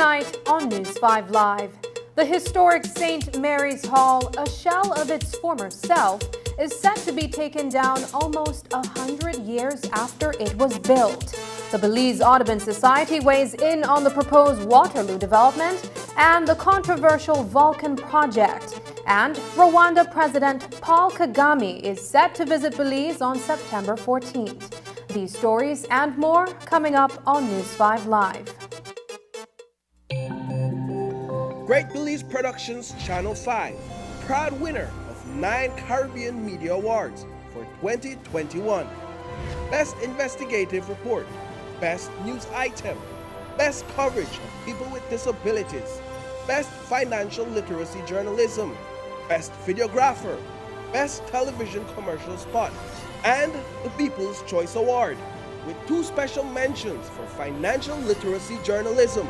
Tonight on News 5 Live, the historic St. Mary's Hall, a shell of its former self, is set to be taken down almost 100 years after it was built. The Belize Audubon Society weighs in on the proposed Waterloo development and the controversial Vulcan project. And Rwanda President Paul Kagame is set to visit Belize on September 14th. These stories and more coming up on News 5 Live. Great Belize Productions Channel 5, proud winner of 9 Caribbean Media Awards for 2021. Best Investigative Report, Best News Item, Best Coverage of People with Disabilities, Best Financial Literacy Journalism, Best Videographer, Best Television Commercial Spot, and the People's Choice Award, with 2 special mentions for Financial Literacy Journalism.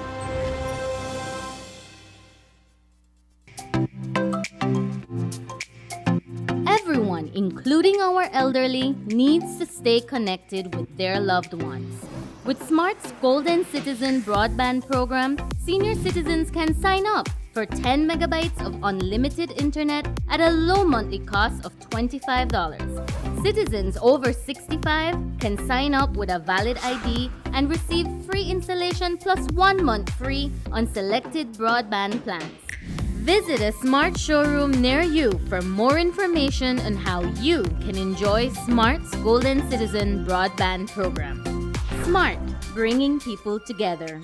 Everyone, including our elderly, needs to stay connected with their loved ones. With Smart's Golden Citizen broadband program, senior citizens can sign up for 10 megabytes of unlimited internet at a low monthly cost of $25. Citizens over 65 can sign up with a valid ID and receive free installation plus 1 month free on selected broadband plans. Visit a Smart showroom near you for more information on how you can enjoy Smart's Golden Citizen broadband program. Smart, bringing people together.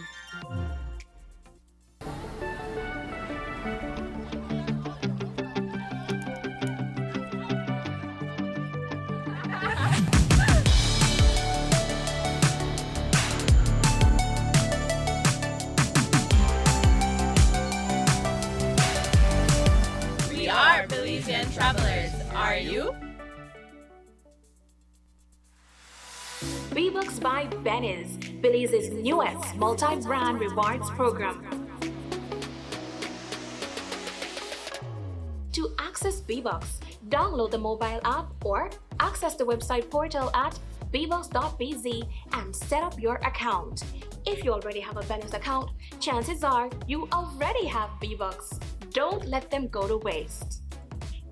We are Belizean travelers. Are you? V-Bucks by Benny's, Belize's newest multi-brand rewards program. To access V-Bucks, download the mobile app or access the website portal at bbucks.bz and set up your account. If you already have a Benny's account, chances are you already have V-Bucks. Don't let them go to waste.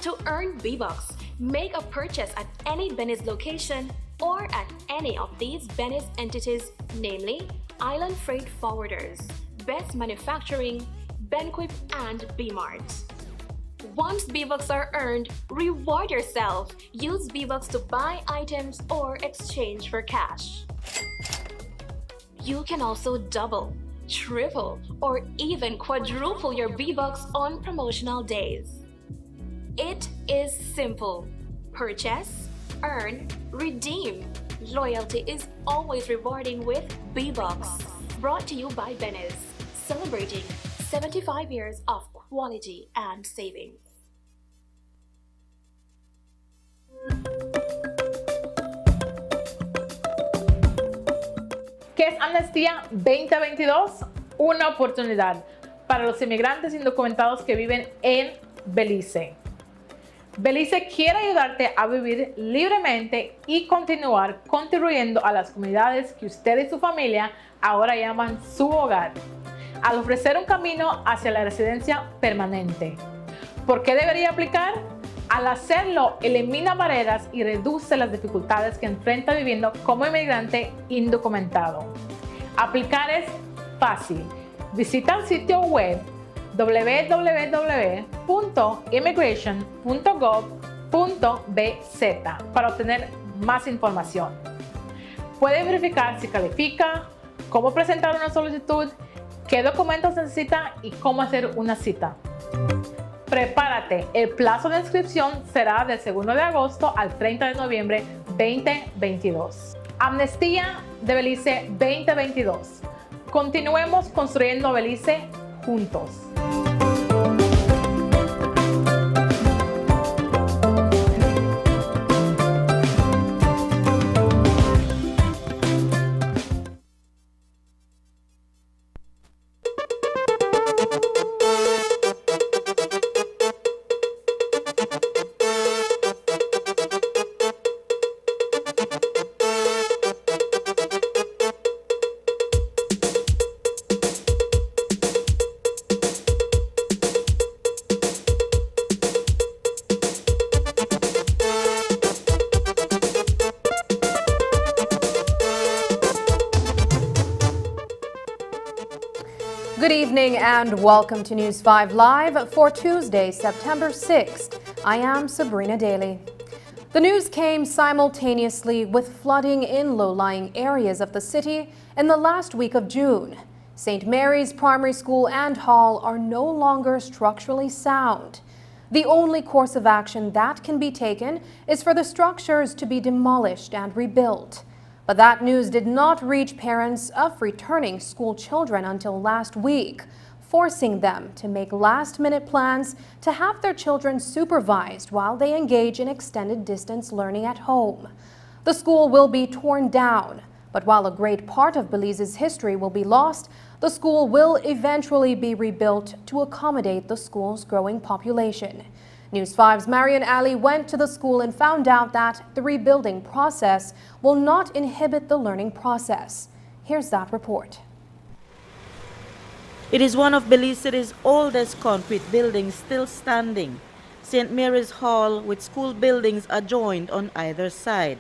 To earn V-Bucks, make a purchase at any Benny's location or at any of these Benny's entities, namely Island Freight Forwarders, Best Manufacturing, Benquip, and B-Mart. Once V-Bucks are earned, reward yourself. Use V-Bucks to buy items or exchange for cash. You can also double, triple, or even quadruple your V-Bucks on promotional days. It is simple. Purchase, earn, redeem. Loyalty is always rewarding with V-Bucks. Brought to you by Benny's, celebrating 75 years of quality and savings. ¿Qué es Amnistía 2022? Una oportunidad para los inmigrantes indocumentados que viven en Belice. Belice quiere ayudarte a vivir libremente y continuar contribuyendo a las comunidades que usted y su familia ahora llaman su hogar, al ofrecer un camino hacia la residencia permanente. ¿Por qué debería aplicar? Al hacerlo, elimina barreras y reduce las dificultades que enfrenta viviendo como inmigrante indocumentado. Aplicar es fácil. Visita el sitio web www.immigration.gov.bz para obtener más información. Puede verificar si califica, cómo presentar una solicitud, qué documentos necesita y cómo hacer una cita. Prepárate, el plazo de inscripción será del 2 de agosto al 30 de noviembre 2022. Amnistía de Belice 2022. Continuemos construyendo Belice juntos. Good evening and welcome to News 5 Live for Tuesday, September 6th. I am Sabrina Daly. The news came simultaneously with flooding in low-lying areas of the city in the last week of June. St. Mary's Primary School and Hall are no longer structurally sound. The only course of action that can be taken is for the structures to be demolished and rebuilt. But that news did not reach parents of returning school children until last week, forcing them to make last-minute plans to have their children supervised while they engage in extended distance learning at home. The school will be torn down, but while a great part of Belize's history will be lost, the school will eventually be rebuilt to accommodate the school's growing population. News 5's Marian Ali went to the school and found out that the rebuilding process will not inhibit the learning process. Here's that report. It is one of Belize City's oldest concrete buildings still standing. St. Mary's Hall with school buildings adjoined on either side.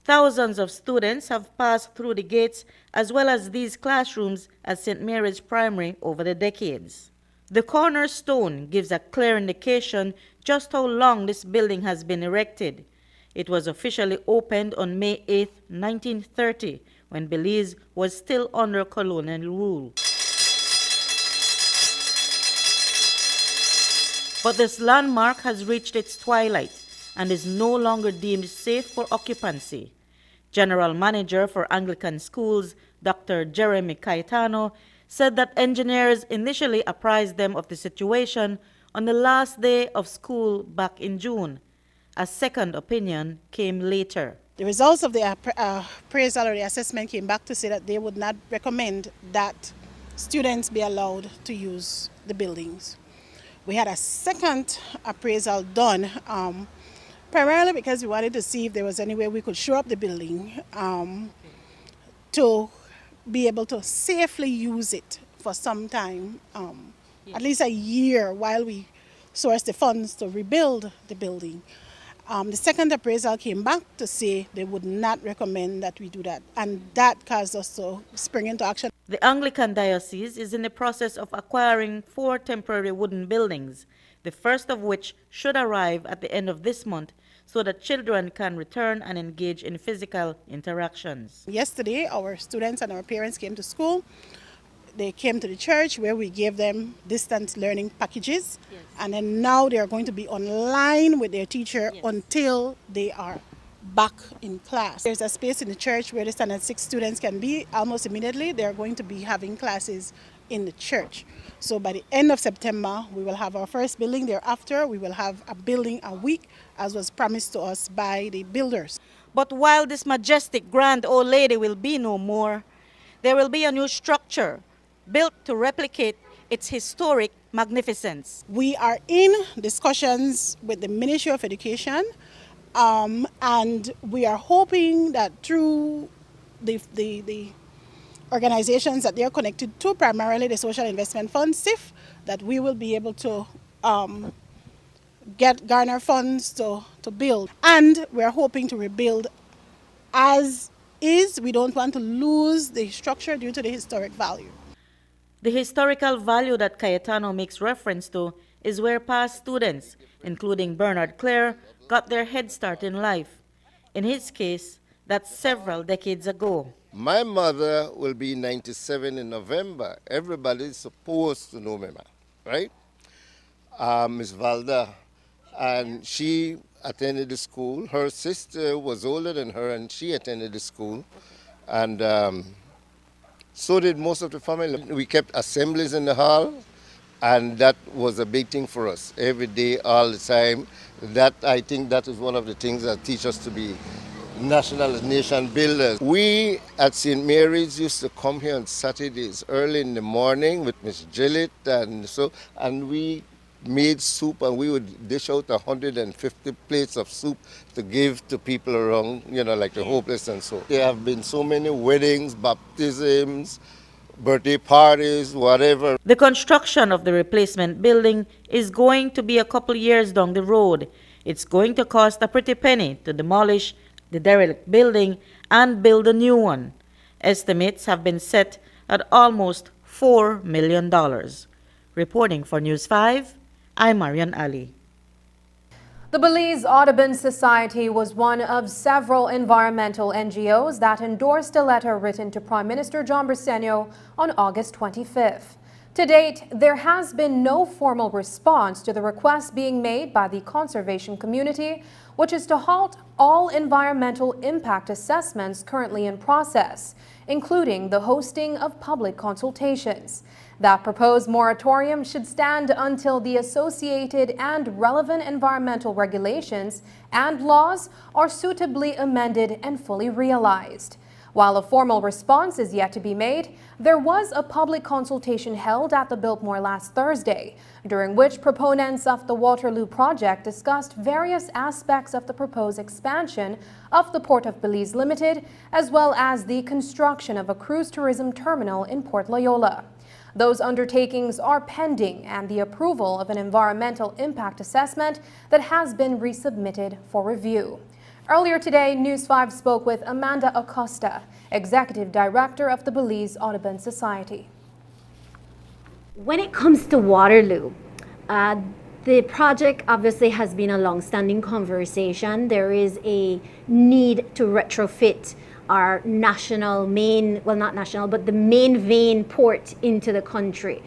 Thousands of students have passed through the gates as well as these classrooms at St. Mary's Primary over the decades. The cornerstone gives a clear indication just how long this building has been erected. It was officially opened on May 8, 1930, when Belize was still under colonial rule. But this landmark has reached its twilight and is no longer deemed safe for occupancy. General Manager for Anglican Schools, Dr. Jeremy Cayetano, said that engineers initially apprised them of the situation on the last day of school back in June. A second opinion came later. The results of the appraisal or the assessment came back to say that they would not recommend that students be allowed to use the buildings. We had a second appraisal done, primarily because we wanted to see if there was any way we could shore up the building to be able to safely use it for some time, at least a year, while we source the funds to rebuild the building. The second appraisal came back to say they would not recommend that we do that, and that caused us to spring into action. The Anglican Diocese is in the process of acquiring 4 temporary wooden buildings, the first of which should arrive at the end of this month so that children can return and engage in physical interactions. Yesterday, our students and our parents came to school. They came to the church where we gave them distance learning packages. Yes. And then now they are going to be online with their teacher until they are back in class. There's a space in the church where the standard 6 students can be. Almost immediately, they're going to be having classes in the church. So by the end of September, we will have our first building. Thereafter, we will have a building a week, as was promised to us by the builders. But while this majestic grand old lady will be no more, there will be a new structure built to replicate its historic magnificence. We are in discussions with the Ministry of Education, and we are hoping that through the organizations that they are connected to, primarily the Social Investment Fund, SIF, that we will be able to garner funds to build. And we're hoping to rebuild as is. We don't want to lose the structure due to the historic value. The historical value that Cayetano makes reference to is where past students, including Bernard Clare, got their head start in life. In his case, that's several decades ago. My mother will be 97 in November. Everybody's supposed to know me, right? Miss Valda, and she attended the school. Her sister was older than her, and she attended the school. And so did most of the family. We kept assemblies in the hall, and that was a big thing for us. Every day, all the time. That, I think, that is one of the things that teach us to be national nation builders. We at St. Mary's used to come here on Saturdays early in the morning with Miss Gillett, and we made soup, and we would dish out 150 plates of soup to give to people around, like the hopeless and so. There have been so many weddings, baptisms, birthday parties, whatever. The construction of the replacement building is going to be a couple years down the road. It's going to cost a pretty penny to demolish the derelict building and build a new one. Estimates have been set at almost $4 million. Reporting for News 5, I'm Marian Ali. The Belize Audubon Society was one of several environmental NGOs that endorsed a letter written to Prime Minister John Briceño on August 25th. To date, there has been no formal response to the request being made by the conservation community, which is to halt all environmental impact assessments currently in process, including the hosting of public consultations. That proposed moratorium should stand until the associated and relevant environmental regulations and laws are suitably amended and fully realized. While a formal response is yet to be made, there was a public consultation held at the Biltmore last Thursday, during which proponents of the Waterloo project discussed various aspects of the proposed expansion of the Port of Belize Limited, as well as the construction of a cruise tourism terminal in Port Loyola. Those undertakings are pending and the approval of an environmental impact assessment that has been resubmitted for review. Earlier today, News 5 spoke with Amanda Acosta, Executive Director of the Belize Audubon Society. When it comes to Waterloo, the project obviously has been a long-standing conversation. There is a need to retrofit our national main, well, not national, but the main vein port into the country.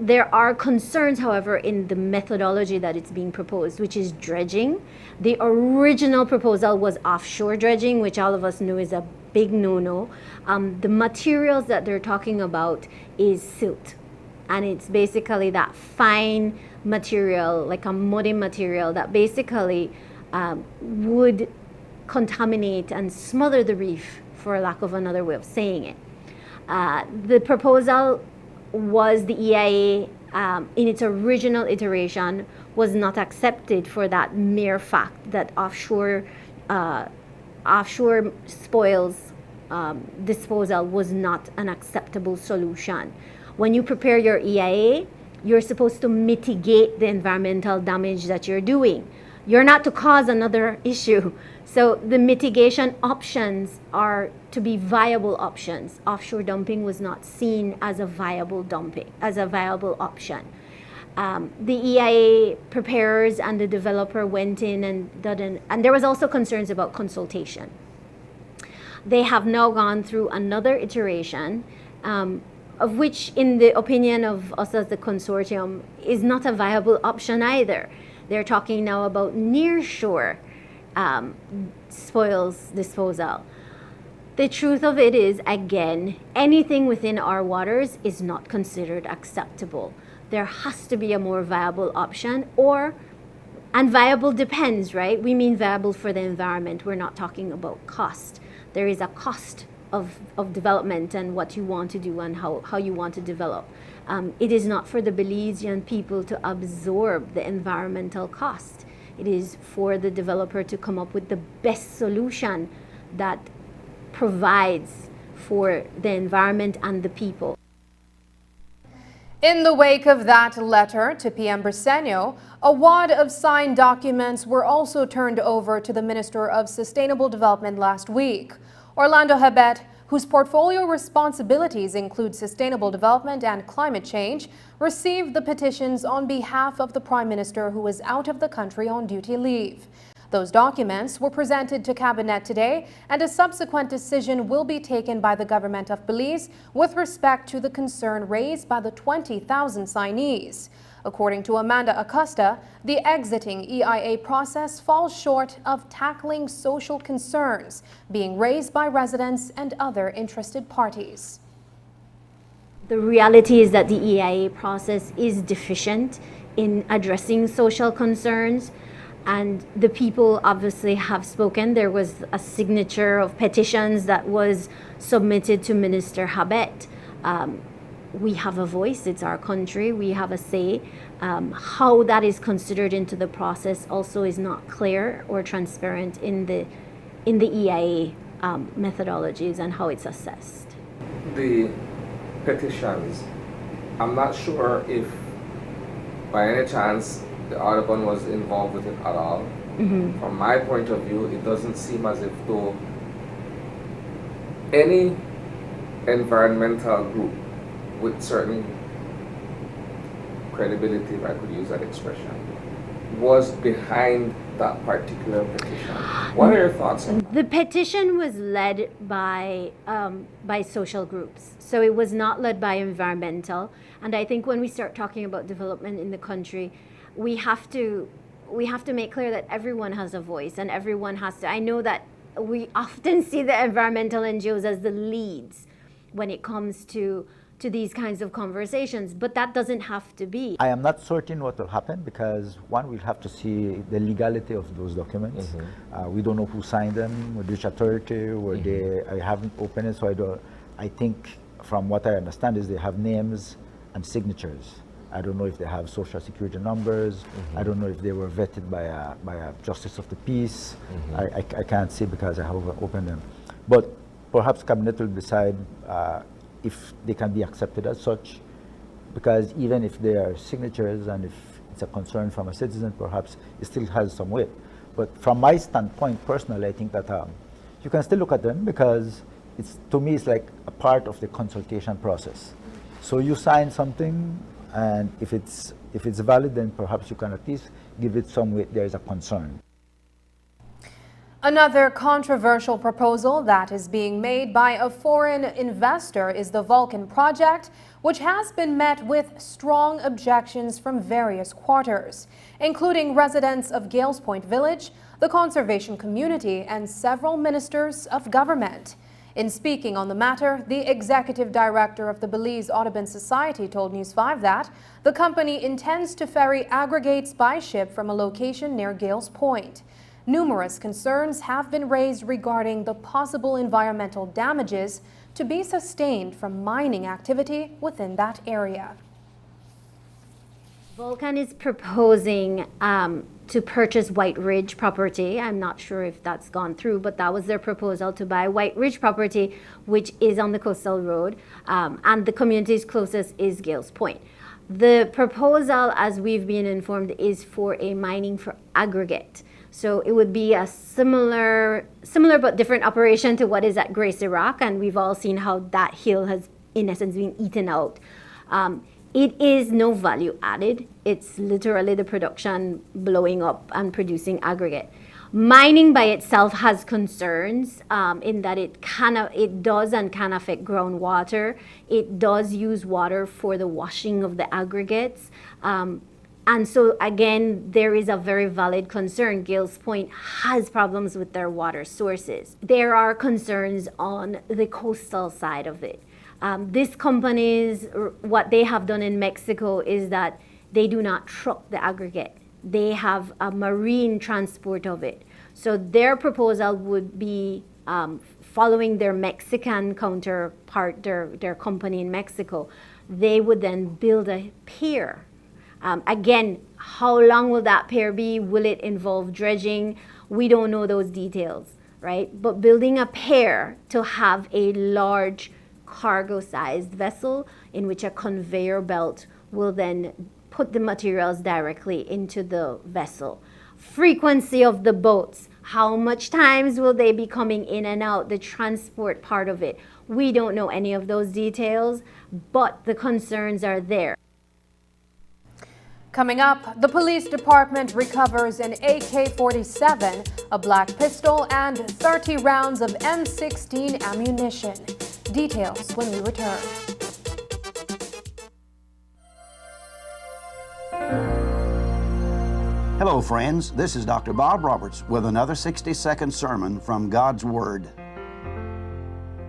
There are concerns, however, in the methodology that it's being proposed, which is dredging. The original proposal was offshore dredging, which all of us know is a big no-no. The materials that they're talking about is silt. And it's basically that fine material, like a muddy material, that basically would contaminate and smother the reef, for lack of another way of saying it. The proposal was the EIA in its original iteration was not accepted for that mere fact that offshore spoils disposal was not an acceptable solution. When you prepare your EIA, you're supposed to mitigate the environmental damage that you're doing. You're not to cause another issue. So the mitigation options are to be viable options. Offshore dumping was not seen as a viable option. The EIA preparers and the developer went in and there was also concerns about consultation. They have now gone through another iteration, of which, in the opinion of us as the consortium, is not a viable option either. They're talking now about nearshore spoils disposal. The truth of it is, again, anything within our waters is not considered acceptable. There has to be a more viable option, and viable depends, right? We mean viable for the environment. We're not talking about cost. There is a cost of development and what you want to do and how you want to develop. It is not for the Belizean people to absorb the environmental cost. It is for the developer to come up with the best solution that provides for the environment and the people. In the wake of that letter to PM Briceño, a wad of signed documents were also turned over to the Minister of Sustainable Development last week. Orlando Hebet, whose portfolio responsibilities include sustainable development and climate change, received the petitions on behalf of the Prime Minister, who is out of the country on duty leave. Those documents were presented to Cabinet today, and a subsequent decision will be taken by the government of Belize with respect to the concern raised by the 20,000 signees. According to Amanda Acosta, the exiting EIA process falls short of tackling social concerns being raised by residents and other interested parties. The reality is that the EIA process is deficient in addressing social concerns, and the people obviously have spoken. There was a signature of petitions that was submitted to Minister Habet. We have a voice, it's our country, we have a say. How that is considered into the process also is not clear or transparent in the EIA methodologies and how it's assessed. The petitions, I'm not sure if by any chance the Audubon was involved with it at all. Mm-hmm. From my point of view, it doesn't seem as if though any environmental group with certain credibility, if I could use that expression, was behind that particular petition. What are your thoughts on that? The petition was led by social groups, so it was not led by environmental. And I think when we start talking about development in the country, we have to make clear that everyone has a voice and everyone has to. I know that we often see the environmental NGOs as the leads when it comes to these kinds of conversations, but that doesn't have to be. I am not certain what will happen because one, we'll have to see the legality of those documents. We don't know who signed them, which authority, I haven't opened it, so I think from what I understand is they have names and signatures. I don't know if they have social security numbers. I don't know if they were vetted by a justice of the peace. I can't see because I haven't opened them. But perhaps cabinet will decide if they can be accepted as such, because even if they are signatures and if it's a concern from a citizen, perhaps it still has some weight. But from my standpoint, personally, I think that you can still look at them because to me, it's like a part of the consultation process. So you sign something, and if it's valid, then perhaps you can at least give it some weight. There is a concern. Another controversial proposal that is being made by a foreign investor is the Vulcan project, which has been met with strong objections from various quarters, including residents of Gales Point Village, the conservation community, and several ministers of government. In speaking on the matter, the executive director of the Belize Audubon Society told News 5 that the company intends to ferry aggregates by ship from a location near Gales Point. Numerous concerns have been raised regarding the possible environmental damages to be sustained from mining activity within that area. Vulcan is proposing to purchase White Ridge property. I'm not sure if that's gone through, but that was their proposal, to buy White Ridge property, which is on the coastal road, and the community's closest is Gales Point. The proposal, as we've been informed, is for a mining for aggregate. So it would be a similar but different operation to what is at Gracie Rock, and we've all seen how that hill has, in essence, been eaten out. It is no value added. It's literally the production blowing up and producing aggregate. Mining by itself has concerns in that it does and can affect groundwater. It does use water for the washing of the aggregates. And so, again, there is a very valid concern. Gales Point has problems with their water sources. There are concerns on the coastal side of it. These companies, what they have done in Mexico is that they do not truck the aggregate. They have a marine transport of it. So their proposal would be following their Mexican counterpart, their company in Mexico. They would then build a pier. Again, how long will that pier be? Will it involve dredging? We don't know those details, right? But building a pier to have a large cargo-sized vessel in which a conveyor belt will then put the materials directly into the vessel. Frequency of the boats, how much times will they be coming in and out, the transport part of it. We don't know any of those details, but the concerns are there. Coming up, the police department recovers an AK-47, a black pistol, and 30 rounds of M16 ammunition. Details when we return. Hello, friends. This is Dr. Bob Roberts with another 60-second sermon from God's Word.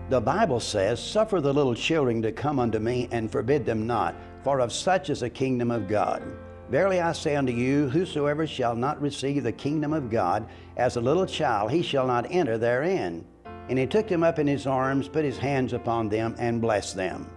The Bible says, "Suffer the little children to come unto me, and forbid them not, for of such is the kingdom of God. Verily I say unto you, whosoever shall not receive the kingdom of God as a little child, he shall not enter therein. And he took them up in his arms, put his hands upon them, and blessed them."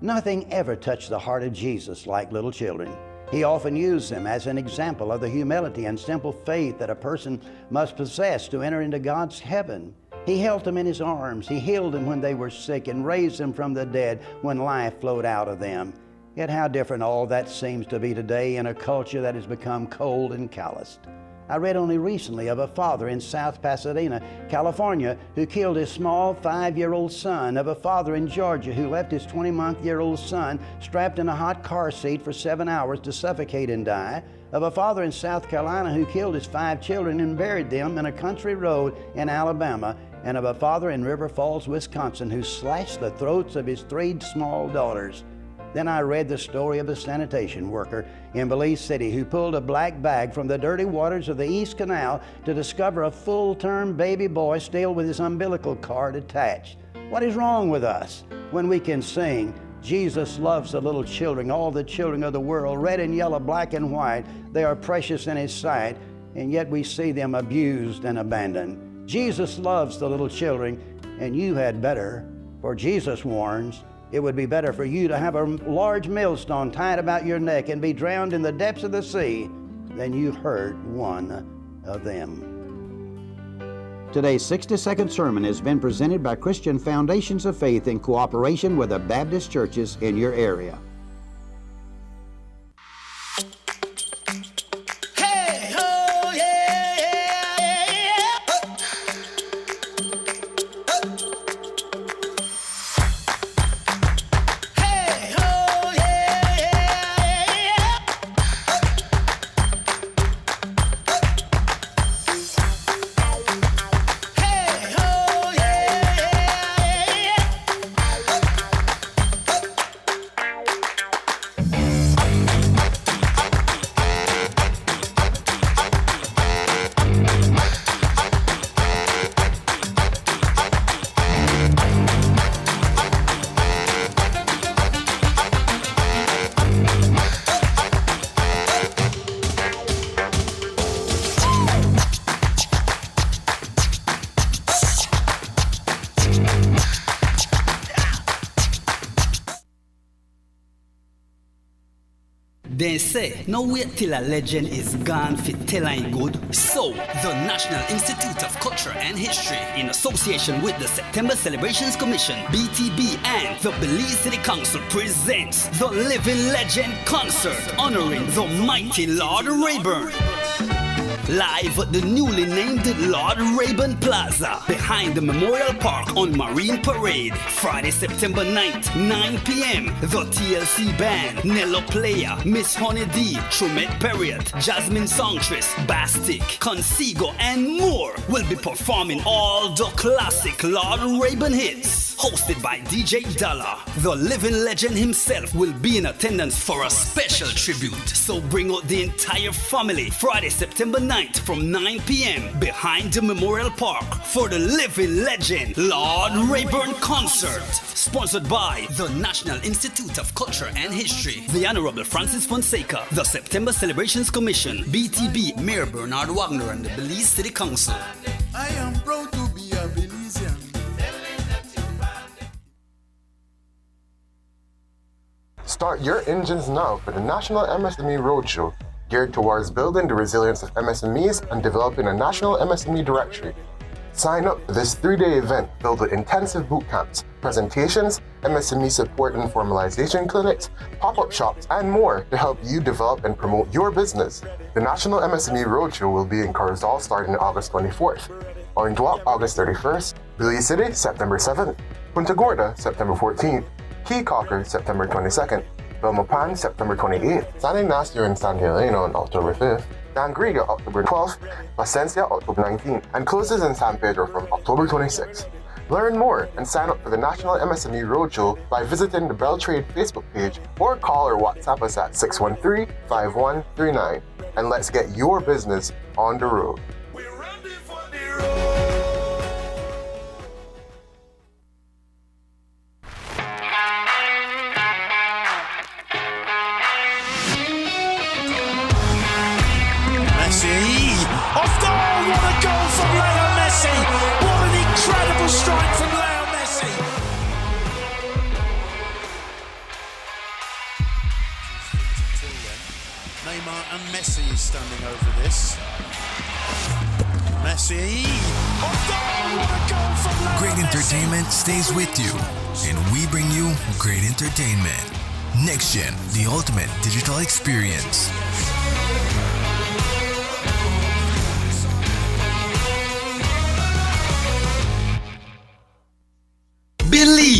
Nothing ever touched the heart of Jesus like little children. He often used them as an example of the humility and simple faith that a person must possess to enter into God's heaven. He held them in his arms. He healed them when they were sick and raised them from the dead when life flowed out of them. Yet how different all that seems to be today in a culture that has become cold and calloused. I read only recently of a father in South Pasadena, California, who killed his small 5-year-old son, of a father in Georgia who left his 20-month-year-old son strapped in a hot car seat for 7 hours to suffocate and die, of a father in South Carolina who killed his 5 children and buried them in a country road in Alabama, and of a father in River Falls, Wisconsin, who slashed the throats of his 3 small daughters. Then I read the story of a sanitation worker in Belize City who pulled a black bag from the dirty waters of the East Canal to discover a full-term baby boy still with his umbilical cord attached. What is wrong with us when we can sing, Jesus loves the little children, all the children of the world, red and yellow, black and white, they are precious in His sight, and yet we see them abused and abandoned. Jesus loves the little children, and you had better, for Jesus warns, it would be better for you to have a large millstone tied about your neck and be drowned in the depths of the sea than you hurt one of them. Today's 60-second sermon has been presented by Christian Foundations of Faith in cooperation with the Baptist churches in your area. They say, no wait till a legend is gone for telling good. So, the National Institute of Culture and History, in association with the September Celebrations Commission, BTB, and the Belize City Council presents the Living Legend Concert, honoring the mighty Lord Rayburn. Live at the newly named Lord Rayburn Plaza, behind the Memorial Park on Marine Parade, Friday, September 9th, 9 p.m. The TLC Band, Nello Player, Miss Honey D, Trumet Perriott, Jasmine Songstress, Bastic, Consigo, and more will be performing all the classic Lord Rayburn hits. Hosted by DJ Dollar, the living legend himself will be in attendance for a special tribute. So bring out the entire family Friday, September 9th from 9 p.m. behind the Memorial Park for the living legend Lord Rayburn Concert. Sponsored by the National Institute of Culture and History, the Honorable Francis Fonseca, the September Celebrations Commission, BTB, Mayor Bernard Wagner, and the Belize City Council. I am proud to be a Belizean. Start your engines now for the National MSME Roadshow, geared towards building the resilience of MSMEs and developing a national MSME directory. Sign up for this 3-day event filled with intensive boot camps, presentations, MSME support and formalization clinics, pop-up shops, and more to help you develop and promote your business. The National MSME Roadshow will be in Corozal starting August 24th, Orange Walk August 31st, Belize City September 7th, Punta Gorda September 14th, Key Cocker September 22nd, Belmopan September 28th, San Ignacio and San Helena on October 5th, Dangriga October 12th, Placencia October 19th, and closes in San Pedro from October 26th. Learn more and sign up for the National MSME Roadshow by visiting the Beltrade Facebook page or call or WhatsApp us at 613-5139. And let's get your business on the road. Standing over this. Messi. Great entertainment stays with you, and we bring you great entertainment. Next Gen, the ultimate digital experience.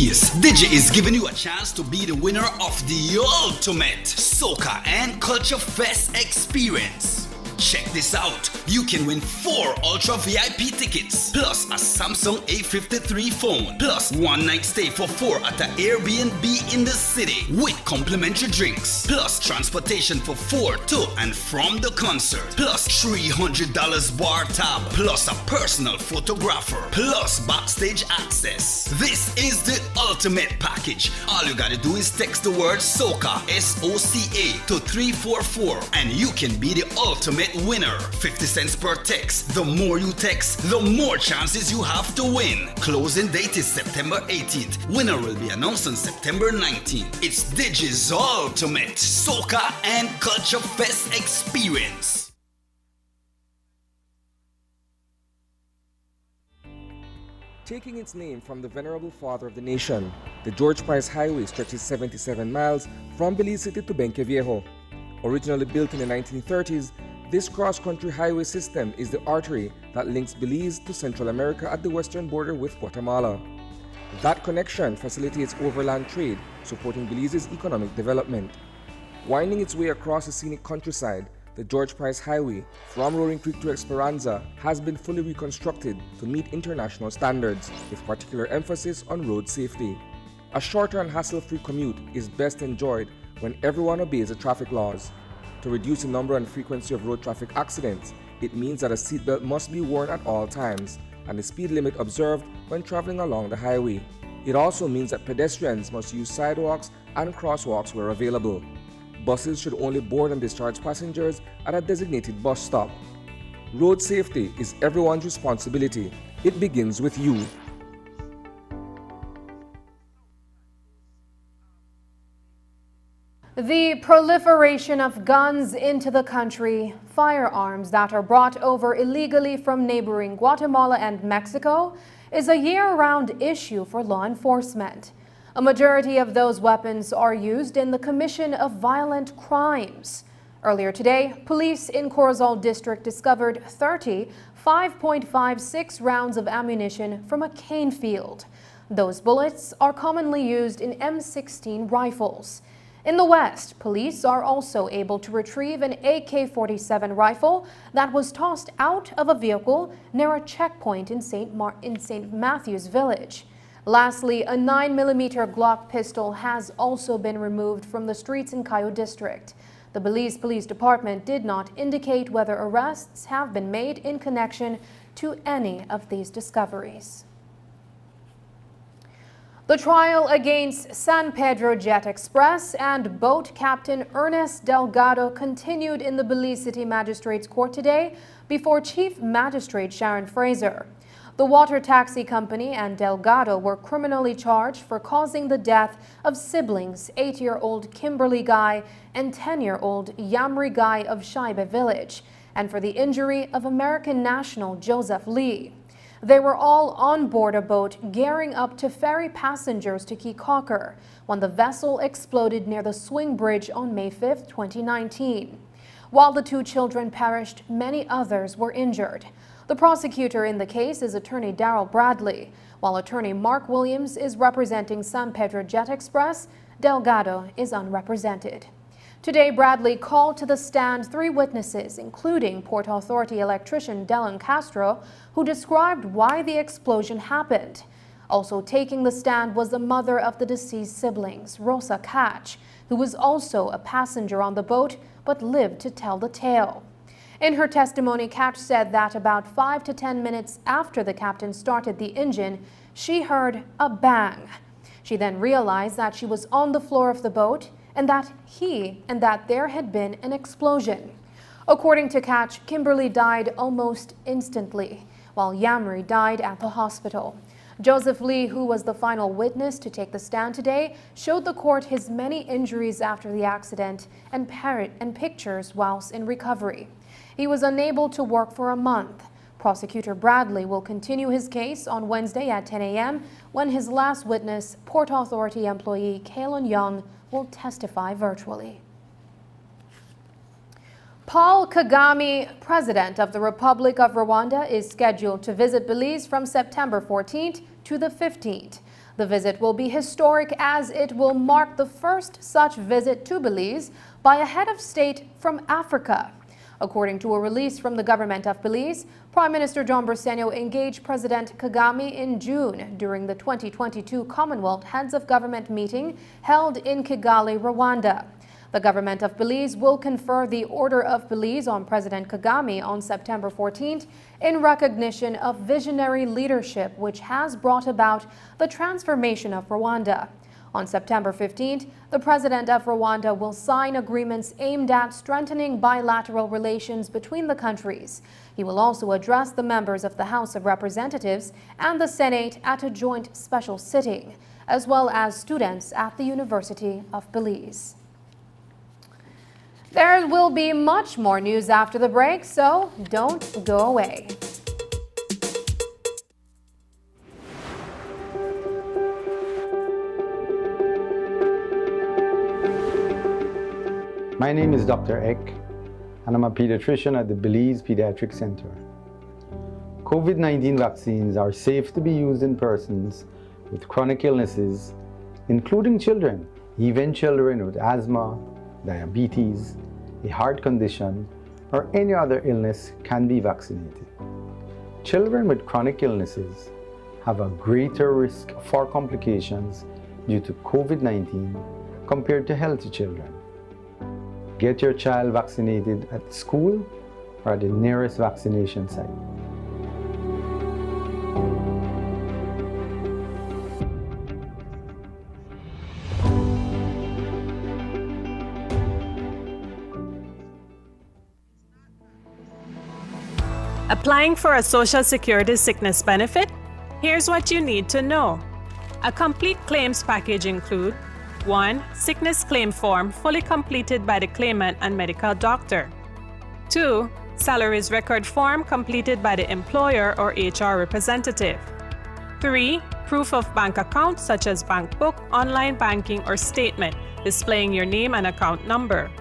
Belize, Digi is giving you a chance to be the winner of the ultimate Soca and Culture Fest experience. Check this out. You can win 4 Ultra VIP tickets, plus a Samsung A53 phone, plus 1 night stay for 4 at an Airbnb in the city with complimentary drinks, plus transportation for 4 to and from the concert, plus $300 bar tab, plus a personal photographer, plus backstage access. This is the ultimate package. All you gotta do is text the word SOCA, S-O-C-A, to 344 and you can be the ultimate winner. 50 cents per text. The more you text, the more chances you have to win. Closing date is September 18th. Winner will be announced on September 19th. It's Digi's ultimate Soca and Culture Fest experience. Taking its name from the venerable father of the nation, the George Price Highway stretches 77 miles from Belize City to Benque Viejo. Originally built in the 1930s, this cross-country highway system is the artery that links Belize to Central America at the western border with Guatemala. That connection facilitates overland trade, supporting Belize's economic development. Winding its way across the scenic countryside, the George Price Highway from Roaring Creek to Esperanza has been fully reconstructed to meet international standards, with particular emphasis on road safety. A shorter and hassle-free commute is best enjoyed when everyone obeys the traffic laws. To reduce the number and frequency of road traffic accidents, it means that a seatbelt must be worn at all times and the speed limit observed when traveling along the highway. It also means that pedestrians must use sidewalks and crosswalks where available. Buses should only board and discharge passengers at a designated bus stop. Road safety is everyone's responsibility. It begins with you. The proliferation of guns into the country, firearms that are brought over illegally from neighboring Guatemala and Mexico, is a year-round issue for law enforcement. A majority of those weapons are used in the commission of violent crimes. Earlier today, police in Corozal District discovered 30 5.56 rounds of ammunition from a cane field. Those bullets are commonly used in M16 rifles. In the West, police are also able to retrieve an AK-47 rifle that was tossed out of a vehicle near a checkpoint in St. Matthews Village. Lastly, a 9mm Glock pistol has also been removed from the streets in Cayo District. The Belize Police Department did not indicate whether arrests have been made in connection to any of these discoveries. The trial against San Pedro Jet Express and boat captain Ernest Delgado continued in the Belize City Magistrates Court today before Chief Magistrate Sharon Fraser. The water taxi company and Delgado were criminally charged for causing the death of siblings 8-year-old Kimberly Guy and 10-year-old Yamri Guy of Shaibe Village, and for the injury of American national Joseph Lee. They were all on board a boat gearing up to ferry passengers to Key Cocker when the vessel exploded near the swing bridge on May 5, 2019. While the 2 children perished, many others were injured. The prosecutor in the case is attorney Daryl Bradley, while attorney Mark Williams is representing San Pedro Jet Express. Delgado is unrepresented. Today, Bradley called to the stand 3 witnesses, including Port Authority electrician Dylan Castro, who described why the explosion happened. Also taking the stand was the mother of the deceased siblings, Rosa Catch, who was also a passenger on the boat but lived to tell the tale. In her testimony, Catch said that about 5 to 10 minutes after the captain started the engine, she heard a bang. She then realized that she was on the floor of the boat and that there had been an explosion. According to Catch, Kimberly died almost instantly, while Yamri died at the hospital. Joseph Lee, who was the final witness to take the stand today, showed the court his many injuries after the accident and pictures whilst in recovery. He was unable to work for a month. Prosecutor Bradley will continue his case on Wednesday at 10 a.m. when his last witness, Port Authority employee Kaylon Young, will testify virtually. Paul Kagame, President of the Republic of Rwanda, is scheduled to visit Belize from September 14th to the 15th. The visit will be historic as it will mark the first such visit to Belize by a head of state from Africa. According to a release from the government of Belize, Prime Minister John Briceño engaged President Kagame in June during the 2022 Commonwealth Heads of Government meeting held in Kigali, Rwanda. The government of Belize will confer the Order of Belize on President Kagame on September 14th in recognition of visionary leadership which has brought about the transformation of Rwanda. On September 15th, the president of Rwanda will sign agreements aimed at strengthening bilateral relations between the countries. He will also address the members of the House of Representatives and the Senate at a joint special sitting, as well as students at the University of Belize. There will be much more news after the break, so don't go away. My name is Dr. Eck, and I'm a pediatrician at the Belize Pediatric Center. COVID-19 vaccines are safe to be used in persons with chronic illnesses, including children. Even children with asthma, diabetes, a heart condition, or any other illness can be vaccinated. Children with chronic illnesses have a greater risk for complications due to COVID-19 compared to healthy children. Get your child vaccinated at school or at the nearest vaccination site. Applying for a Social Security sickness benefit? Here's what you need to know. A complete claims package includes 1. Sickness claim form fully completed by the claimant and medical doctor. 2. Salaries record form completed by the employer or HR representative. 3. Proof of bank account such as bank book, online banking, or statement displaying your name and account number.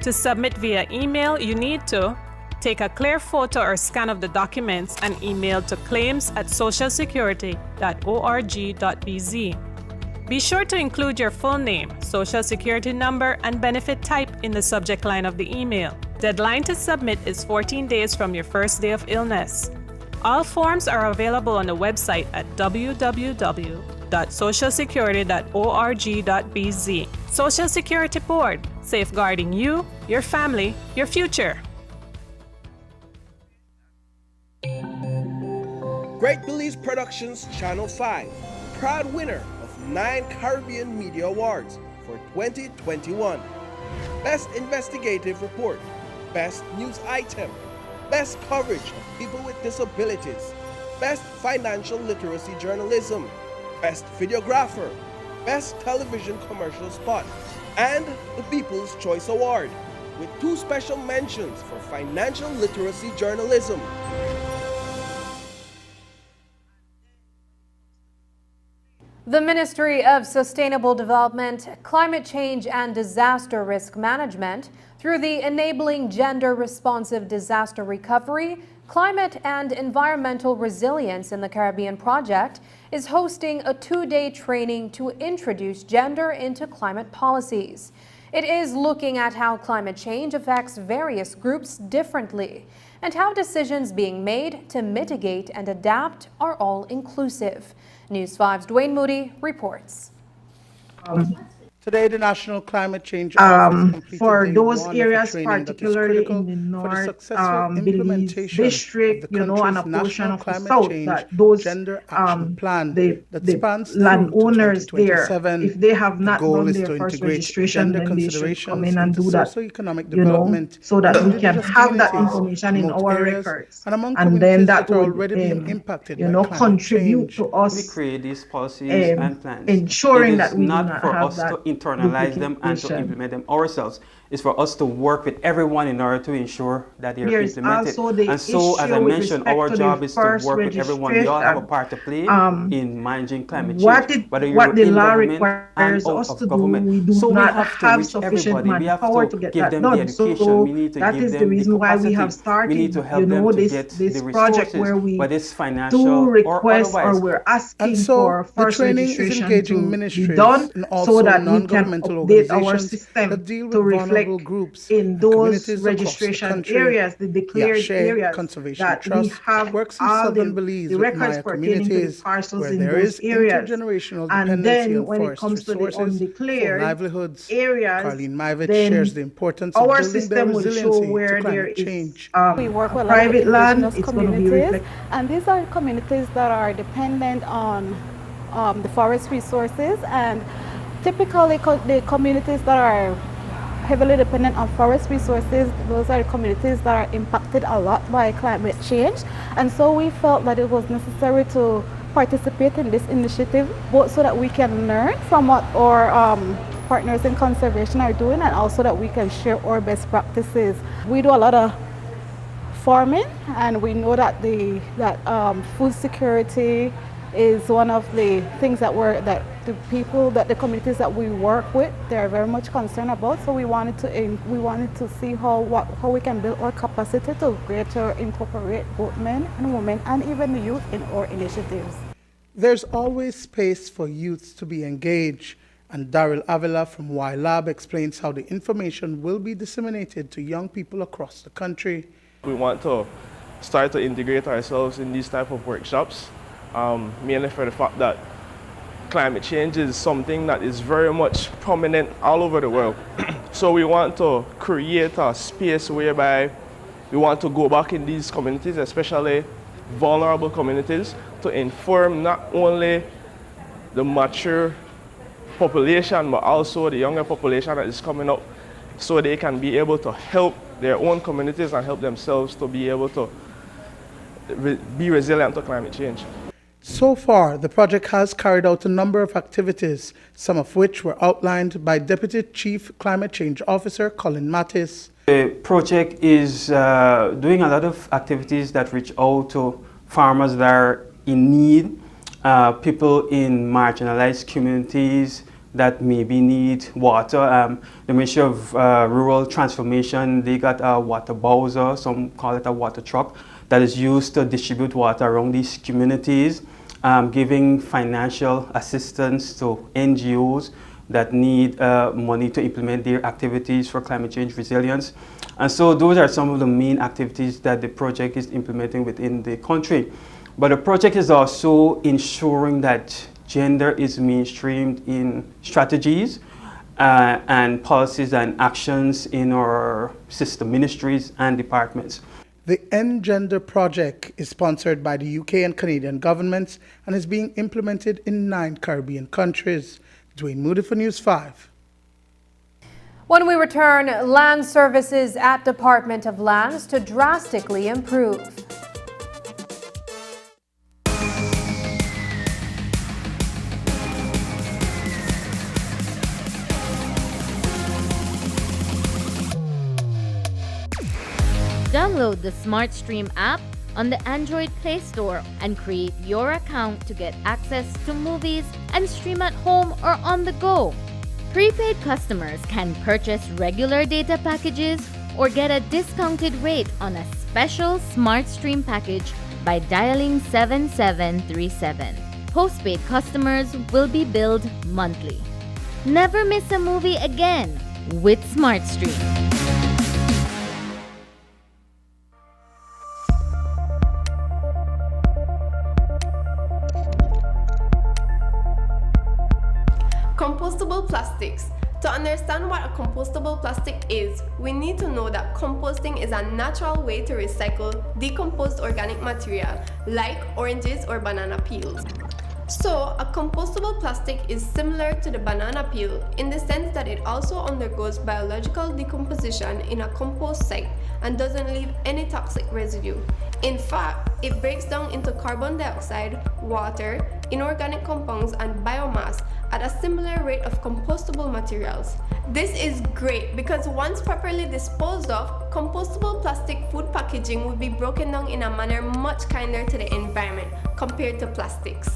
To submit via email, you need to take a clear photo or scan of the documents and email to claims@socialsecurity.org.bz. Be sure to include your full name, social security number, and benefit type in the subject line of the email. Deadline to submit is 14 days from your first day of illness. All forms are available on the website at www.socialsecurity.org.bz. Social Security Board, safeguarding you, your family, your future. Great Belize Productions Channel 5, proud winner of 9 Caribbean Media Awards for 2021. Best Investigative Report, Best News Item, Best Coverage of People with Disabilities, Best Financial Literacy Journalism, Best Videographer, Best Television Commercial Spot, and the People's Choice Award, with 2 special mentions for Financial Literacy Journalism. The Ministry of Sustainable Development, Climate Change and Disaster Risk Management, through the Enabling Gender Responsive Disaster Recovery, Climate and Environmental Resilience in the Caribbean project, is hosting a 2-day training to introduce gender into climate policies. It is looking at how climate change affects various groups differently and how decisions being made to mitigate and adapt are all inclusive. News 5's Dwayne Moody reports. Today, the National Climate Change Office for those areas, particularly in the North Belize district, and a portion of the South, that those the landowners there, if they have not done their first registration, then they should come in and do that, so that we can have that information in our records, and then that will, contribute to us create these policies and plans. Ensuring that we do not have that internalize them and to implement them ourselves. It's for us to work with everyone in order to ensure that they are implemented. And so, as I mentioned, our job is to work with everyone. We all have a part to play in managing climate change. What the law requires us to do, we do not have sufficient manpower to get that done. So that is the reason why we have started, this project where we do request or we're asking for first registration to be done so that we can update our system to reflect groups in those registration areas, the declared areas, that we have all the records pertaining to the parcels in those areas. And then when it comes to the undeclared areas, then our system will show where there is we work with private land, it's going to be reflected. And these are communities that are dependent on the forest resources, and typically the communities that are heavily dependent on forest resources, those are communities that are impacted a lot by climate change. And so we felt that it was necessary to participate in this initiative, both so that we can learn from what our partners in conservation are doing, and also that we can share our best practices. We do a lot of farming, and we know that food security is one of the things that the communities that we work with, they're very much concerned about. So we wanted to see how we can build our capacity to greater incorporate both men and women and even the youth in our initiatives. There's always space for youths to be engaged, and Daryl Avila from YLab explains how the information will be disseminated to young people across the country. We want to start to integrate ourselves in these type of workshops, mainly for the fact that climate change is something that is very much prominent all over the world. So we want to create a space whereby we want to go back in these communities, especially vulnerable communities, to inform not only the mature population, but also the younger population that is coming up, so they can be able to help their own communities and help themselves to be able to be resilient to climate change. So far, the project has carried out a number of activities, some of which were outlined by Deputy Chief Climate Change Officer Colin Mattis. The project is doing a lot of activities that reach out to farmers that are in need, people in marginalized communities that maybe need water. The Ministry of Rural Transformation, they got a water bowser, some call it a water truck, that is used to distribute water around these communities, giving financial assistance to NGOs that need money to implement their activities for climate change resilience. And so those are some of the main activities that the project is implementing within the country. But the project is also ensuring that gender is mainstreamed in strategies and policies and actions in our sister ministries and departments. The End Gender project is sponsored by the UK and Canadian governments and is being implemented in 9 Caribbean countries. Dwayne Moody for News 5. When we return, land services at Department of Lands to drastically improve. Download the SmartStream app on the Android Play Store and create your account to get access to movies and stream at home or on the go. Prepaid customers can purchase regular data packages or get a discounted rate on a special SmartStream package by dialing 7737. Postpaid customers will be billed monthly. Never miss a movie again with SmartStream. Compostable plastics. To understand what a compostable plastic is, we need to know that composting is a natural way to recycle decomposed organic material like oranges or banana peels. So, a compostable plastic is similar to the banana peel in the sense that it also undergoes biological decomposition in a compost site and doesn't leave any toxic residue. In fact, it breaks down into carbon dioxide, water, inorganic compounds, and biomass at a similar rate of compostable materials. This is great because once properly disposed of, compostable plastic food packaging would be broken down in a manner much kinder to the environment compared to plastics.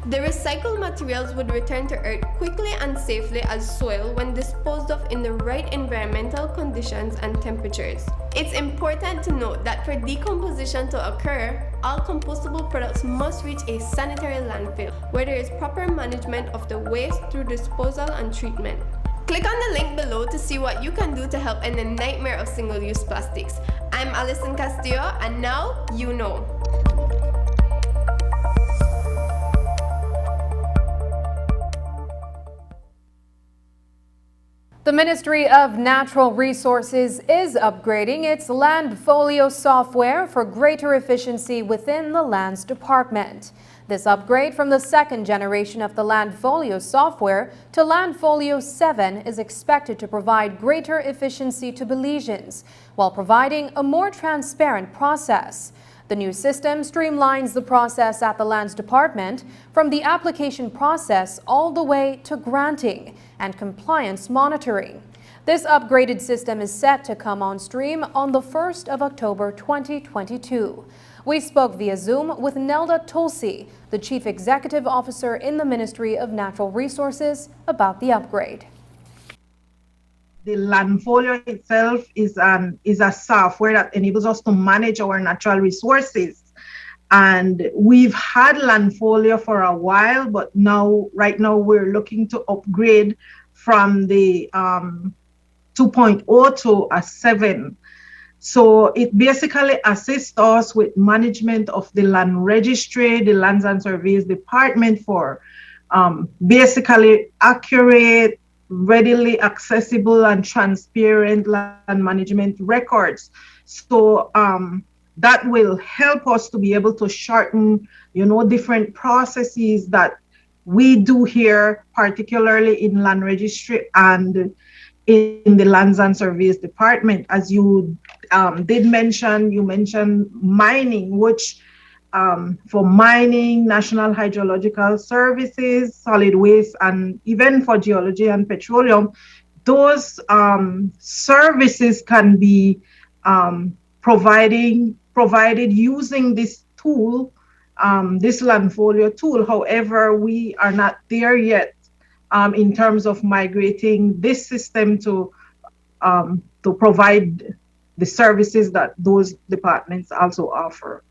The recycled materials would return to Earth quickly and safely as soil when disposed of in the right environmental conditions and temperatures. It's important to note that for decomposition to occur, all compostable products must reach a sanitary landfill where there is proper management of the waste through disposal and treatment. Click on the link below to see what you can do to help end the nightmare of single-use plastics. I'm Alison Castillo, and now you know. The Ministry of Natural Resources is upgrading its Landfolio software for greater efficiency within the Lands Department. This upgrade from the second generation of the Landfolio software to Landfolio 7 is expected to provide greater efficiency to Belizeans while providing a more transparent process. The new system streamlines the process at the Lands Department from the application process all the way to granting and compliance monitoring. This upgraded system is set to come on stream on the 1st of October 2022. We spoke via Zoom with Nelda Tulsi, the Chief Executive Officer in the Ministry of Natural Resources, about the upgrade. The Landfolio itself is a software that enables us to manage our natural resources. And we've had Landfolio for a while, but right now we're looking to upgrade from the 2.0 to a 7. So it basically assists us with management of the land registry, the Lands and Surveys Department for basically accurate, readily accessible and transparent land management records. So that will help us to be able to shorten, different processes that we do here, particularly in land registry and in the Lands and Surveys Department. As you did mention, you mentioned mining, which for mining, National Hydrological Services, solid waste, and even for geology and petroleum, those services can be provided using this tool, this Landfolio tool. However, we are not there yet in terms of migrating this system to provide the services that those departments also offer.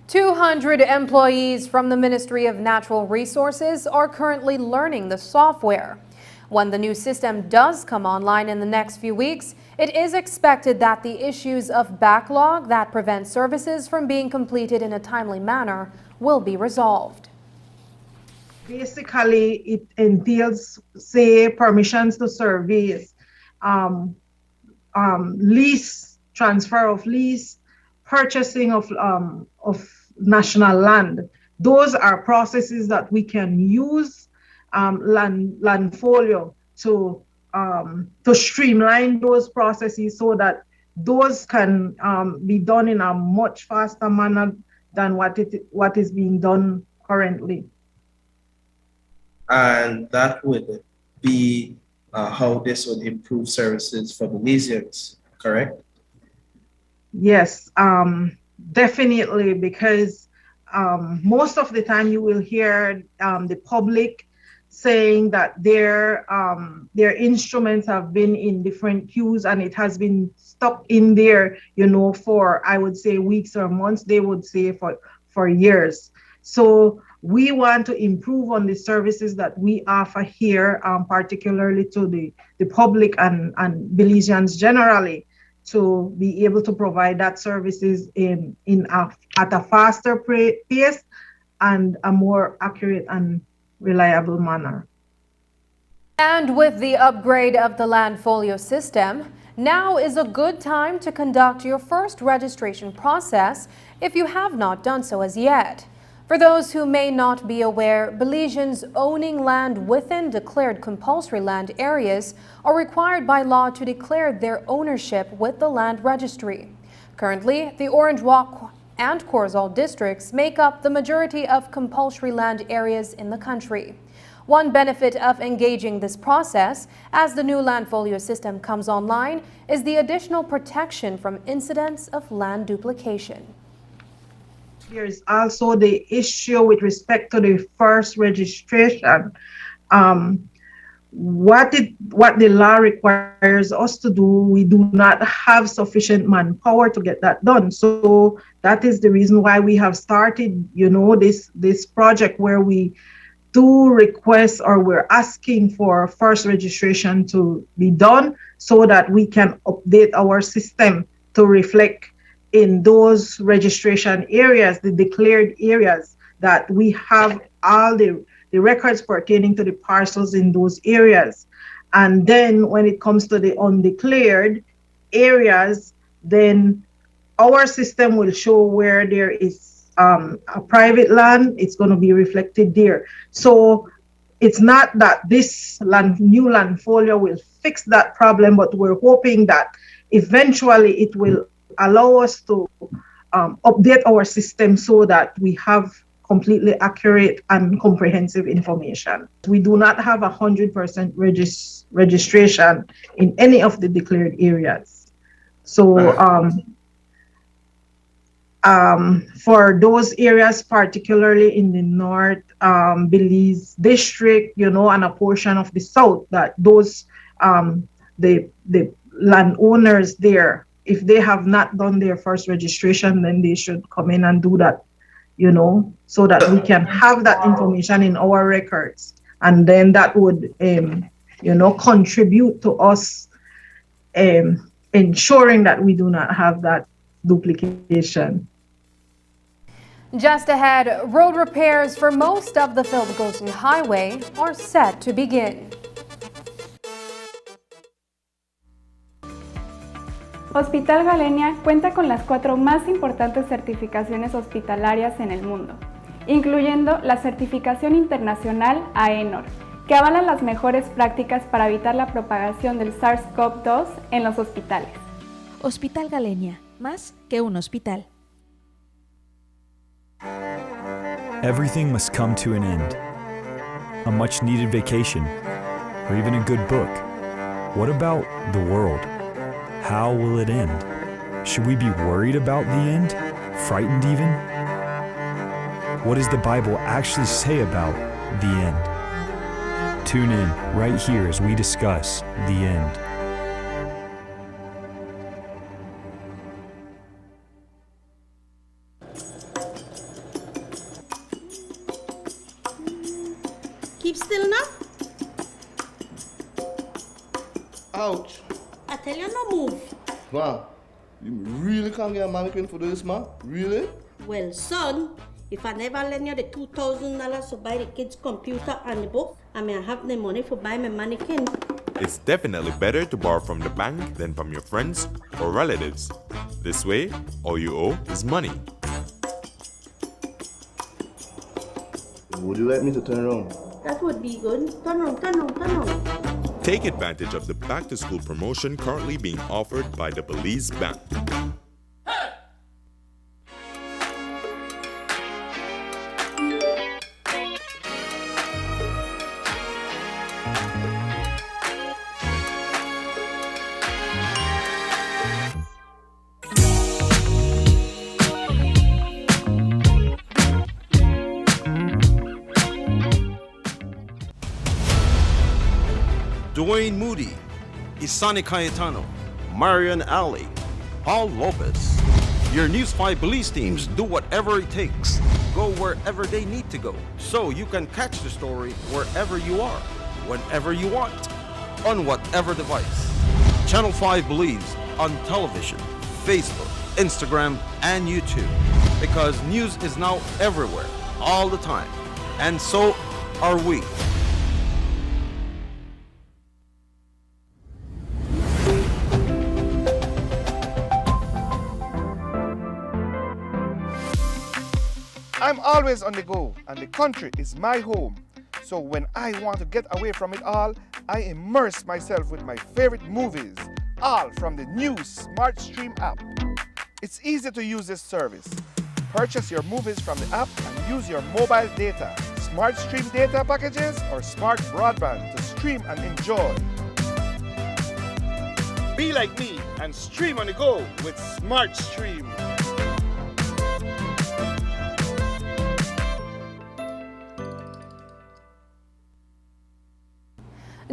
200 employees from the Ministry of Natural Resources are currently learning the software. When the new system does come online in the next few weeks, it is expected that the issues of backlog that prevent services from being completed in a timely manner will be resolved. Basically, it entails, say, permissions to surveys, lease, transfer of lease, purchasing of national land. Those are processes that we can use Landfolio to streamline those processes so that those can be done in a much faster manner than what is being done currently. And that would be how this would improve services for Belizeans, correct? Yes, definitely, because most of the time you will hear the public saying that their instruments have been in different queues and it has been stuck in there, for, I would say, weeks or months. They would say for years. So we want to improve on the services that we offer here, particularly to the public and Belizeans generally, to be able to provide that services at a faster pace and a more accurate and reliable manner. And with the upgrade of the Landfolio system, now is a good time to conduct your first registration process if you have not done so as yet. For those who may not be aware, Belizeans owning land within declared compulsory land areas are required by law to declare their ownership with the land registry. Currently, the Orange Walk and Corzal districts make up the majority of compulsory land areas in the country. One benefit of engaging this process as the new Landfolio system comes online is the additional protection from incidents of land duplication. There is also the issue with respect to the first registration. What the law requires us to do, we do not have sufficient manpower to get that done. So that is the reason why we have started, this project where we do request, or we're asking for first registration to be done so that we can update our system to reflect in those registration areas, the declared areas, that we have all the records pertaining to the parcels in those areas. And then when it comes to the undeclared areas, then our system will show where there is a private land, it's going to be reflected there. So it's not that this new Landfolio will fix that problem, but we're hoping that eventually it will allow us to update our system so that we have completely accurate and comprehensive information. We do not have 100% registration in any of the declared areas. So for those areas, particularly in the North Belize district, and a portion of the South, that those the landowners there, if they have not done their first registration, then they should come in and do that, so that we can have that information in our records. And then that would, contribute to us ensuring that we do not have that duplication. Just ahead, road repairs for most of the Philippine Highway are set to begin. Hospital Galenia cuenta con las 4 más importantes certificaciones hospitalarias en el mundo, incluyendo la certificación internacional AENOR, que avala las mejores prácticas para evitar la propagación del SARS-CoV-2 en los hospitales. Hospital Galenia, más que un hospital. Everything must come to an end. A much-needed vacation, or even a good book. What about the world? How will it end? Should we be worried about the end? Frightened even? What does the Bible actually say about the end? Tune in right here as we discuss the end. Keep still now. Ouch. I tell you no move. Ma, you really can't get a mannequin for this, ma? Really? Well, son, if I never lend you the $2,000 to buy the kids' computer and the book, I may have the money for buying my mannequin. It's definitely better to borrow from the bank than from your friends or relatives. This way, all you owe is money. Would you like me to turn around? That would be good. Turn on, turn on, turn on. Take advantage of the back-to-school promotion currently being offered by the Belize Bank. Dwayne Moody, Isani Cayetano, Marian Ali, Paul Lopez. Your News 5 Belize teams do whatever it takes, go wherever they need to go, so you can catch the story wherever you are, whenever you want, on whatever device. Channel 5 Belize on television, Facebook, Instagram, and YouTube, because news is now everywhere, all the time, and so are we. I'm always on the go, and the country is my home. So when I want to get away from it all, I immerse myself with my favorite movies, all from the new SmartStream app. It's easy to use this service. Purchase your movies from the app and use your mobile data, SmartStream data packages, or smart broadband to stream and enjoy. Be like me and stream on the go with SmartStream.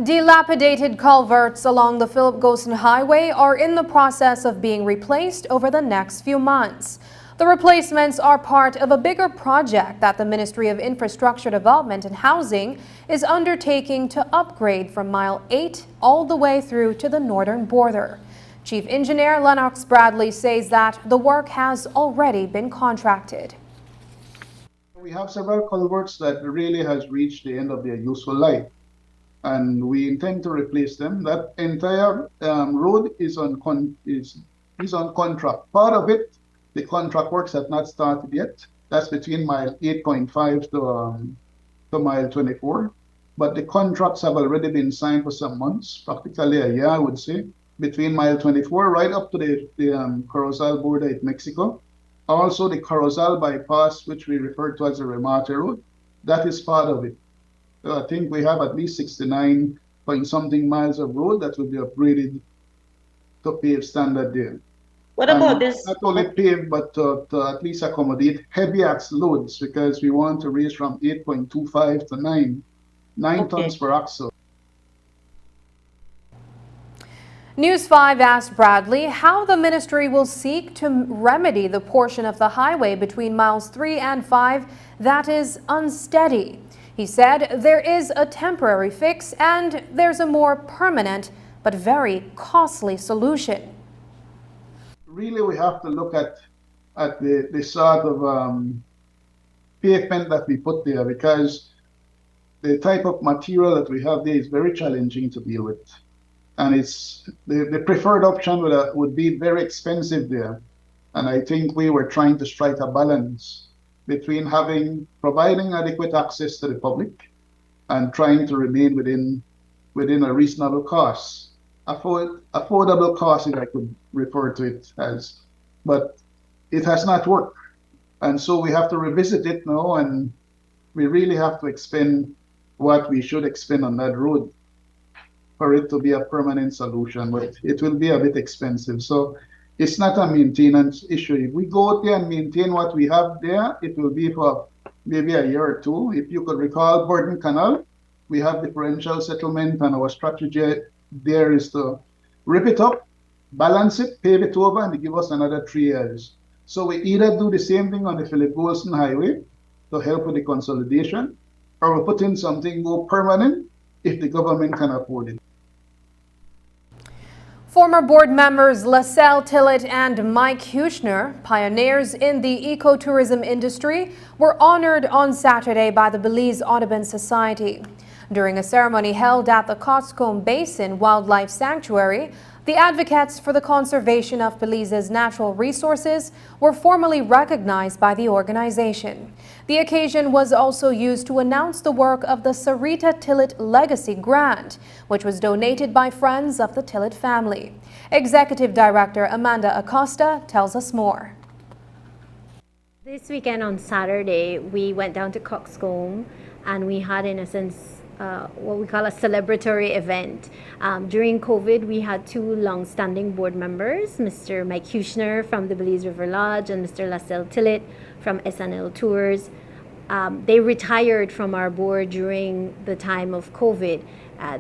Dilapidated culverts along the Philip Goshen Highway are in the process of being replaced over the next few months. The replacements are part of a bigger project that the Ministry of Infrastructure Development and Housing is undertaking to upgrade from Mile 8 all the way through to the northern border. Chief Engineer Lennox Bradley says that the work has already been contracted. We have several culverts that really has reached the end of their useful life, and we intend to replace them. That entire road is on contract. Part of it, the contract works have not started yet. That's between mile 8.5 to mile 24. But the contracts have already been signed for some months, practically a year, I would say, between mile 24 right up to the Corozal border in Mexico. Also, the Corozal bypass, which we refer to as the Remate Road, that is part of it. I think we have at least 69 point something miles of road that will be upgraded to paved standard there. What about this? Not only paved, but to at least accommodate heavy axle loads, because we want to raise from 8.25 to 9 tons per axle. News 5 asked Bradley how the ministry will seek to remedy the portion of the highway between miles 3 and 5 that is unsteady. He said there is a temporary fix and there's a more permanent but very costly solution. Really, we have to look at the sort of pavement that we put there, because the type of material that we have there is very challenging to deal with. And it's the preferred option would be very expensive there. And I think we were trying to strike a balance between providing adequate access to the public and trying to remain within a reasonable cost. Affordable cost, if I could refer to it as, but it has not worked. And so we have to revisit it now, and we really have to expend what we should expend on that road for it to be a permanent solution, but it will be a bit expensive. So it's not a maintenance issue. If we go out there and maintain what we have there, it will be for maybe a year or two. If you could recall Burton Canal, we have differential settlement, and our strategy there is to rip it up, balance it, pave it over, and give us another 3 years. So we either do the same thing on the Philip Goshen Highway to help with the consolidation, or we put in something more permanent if the government can afford it. Former board members LaSalle Tillett and Mike Huchner, pioneers in the ecotourism industry, were honored on Saturday by the Belize Audubon Society. During a ceremony held at the Coxcomb Basin Wildlife Sanctuary, the advocates for the conservation of Belize's natural resources were formally recognized by the organization. The occasion was also used to announce the work of the Sarita Tillett Legacy Grant, which was donated by friends of the Tillett family. Executive Director Amanda Acosta tells us more. This weekend on Saturday, we went down to Coxcomb and we had, in a sense, what we call a celebratory event. During COVID, we had 2 long-standing board members, Mr. Mike Huchner from the Belize River Lodge and Mr. LaSalle Tillett from SNL Tours. They retired from our board during the time of COVID.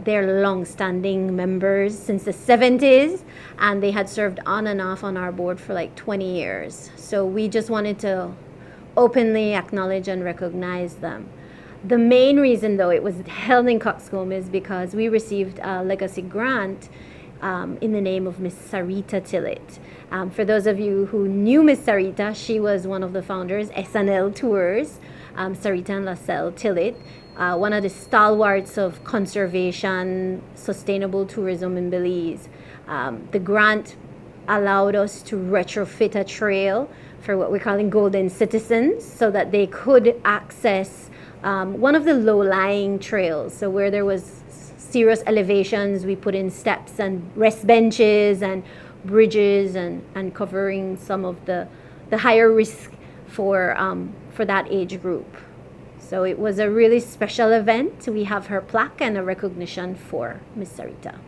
They're long-standing members since the 70s, and they had served on and off on our board for like 20 years. So we just wanted to openly acknowledge and recognize them. The main reason, though, it was held in Coxcomb is because we received a legacy grant in the name of Miss Sarita Tillett. For those of you who knew Miss Sarita, she was one of the founders, SNL Tours, Sarita and LaSalle Tillett, one of the stalwarts of conservation, sustainable tourism in Belize. The grant allowed us to retrofit a trail what we're calling golden citizens, so that they could access one of the low-lying trails. So where there was serious elevations, we put in steps and rest benches and bridges and covering some of the higher risk for that age group. So it was a really special event. We have her plaque and a recognition for Miss Sarita.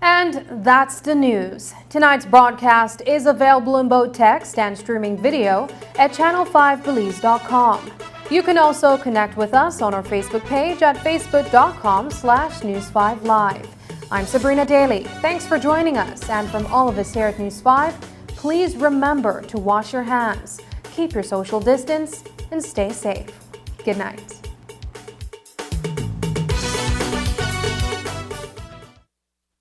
And that's the news. Tonight's broadcast is available in both text and streaming video at channel5belize.com. You can also connect with us on our Facebook page at facebook.com/News5Live. I'm Sabrina Daly. Thanks for joining us. And from all of us here at News 5, please remember to wash your hands, keep your social distance, and stay safe. Good night.